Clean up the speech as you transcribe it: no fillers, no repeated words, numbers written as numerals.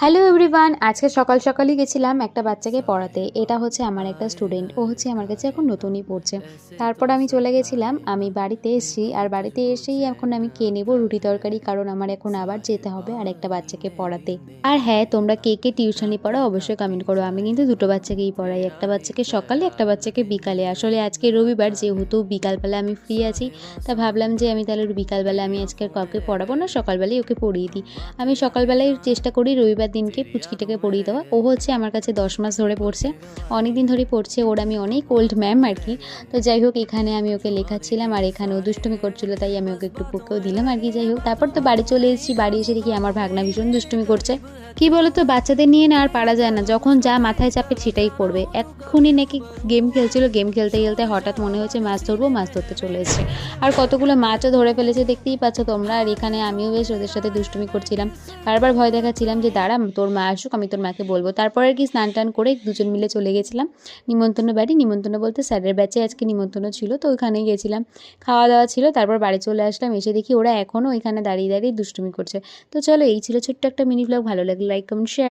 Hello everyone, আজকে সকাল সকালই গেছিলাম একটা বাচ্চাকে পড়াতে। এটা হচ্ছে আমার একটা স্টুডেন্ট, ও হচ্ছে আমার কাছে এখন নতুনই পড়ছে। তারপর আমি চলে গেছিলাম, আমি বাড়িতে এসেছি, আর বাড়িতে এসেই এখন আমি খেয়ে নেবো রুটি তরকারি, কারণ আমার এখন আবার যেতে হবে আর একটা বাচ্চাকে পড়াতে। আর হ্যাঁ, তোমরা কে কে টিউশনি পড়াও অবশ্যই কমেন্ট করো। আমি কিন্তু দুটো বাচ্চাকেই পড়াই, একটা বাচ্চাকে সকালে, একটা বাচ্চাকে বিকালে। আসলে আজকে রবিবার, যেহেতু বিকালবেলা আমি ফ্রি আছি, তা ভাবলাম যে আমি তাহলে বিকালবেলা আমি আজকে কাউকে পড়াবো না, সকালবেলায় ওকে পড়িয়ে দিই। আমি সকালবেলায় চেষ্টা করি রবিবার দিনকে পুচকিটাকে পড়িয়ে দেওয়া। ও হচ্ছে আমার কাছে 10 মাস ধরে পড়ছে, অনেক দিন ধরে পড়ছে। ওর আমি অনেক ওল্ড ম্যাম আর কি। তো যাই হোক, এখানে আমি ওকে লেখাচ্ছিলাম, আর এখানে ও দুষ্টুমি করছিল, তাই আমি ওকে একটু বকেও দিলাম আর কি। যাই হোক, তারপর তো বাড়ি চলে এসেছি। বাড়ি এসে দেখি আমার ভাগনা ভীষণ দুষ্টুমি করছে। কি বলতো, বাচ্চাদের নিয়ে না আর পারা যায় না, যখন যা মাথায় চাপে সেটাই করবে। এক্ষুনি নাকি গেম খেলছিল, গেম খেলতে খেলতে হঠাৎ মনে হয়েছে মাছ ধরবো, মাছ ধরতে চলে এসেছে। আর কতগুলো মাছও ধরে ফেলেছে, দেখতেই পাচ্ছ তোমরা। আর এখানে আমিও বেশ ওদের সাথে দুষ্টুমি করছিলাম, বারবার ভয় দেখাচ্ছিলাম যে দাঁড়া, তোর মা আসুক, আমি তোর মাকে বলবো। তারপর আর কি স্নান টান করে দুজন মিলে চলে গেছিলাম নিমন্ত্রণ বাড়ি। নিমন্ত্রণ বলতে স্যারের ব্যাচে আজকে নিমন্ত্রণ ছিল, তো ওইখানেই গেছিলাম, খাওয়া দাওয়া ছিল। তারপর বাড়ি চলে আসলাম, এসে দেখি ওরা এখনও এখানে দাঁড়িয়ে দাঁড়িয়ে দুষ্টুমি করছে। তো চলো, এই ছিল ছোট্ট একটা মিনি ব্লগ। ভালো লাগলে লাইক, কমেন্ট, শেয়ার।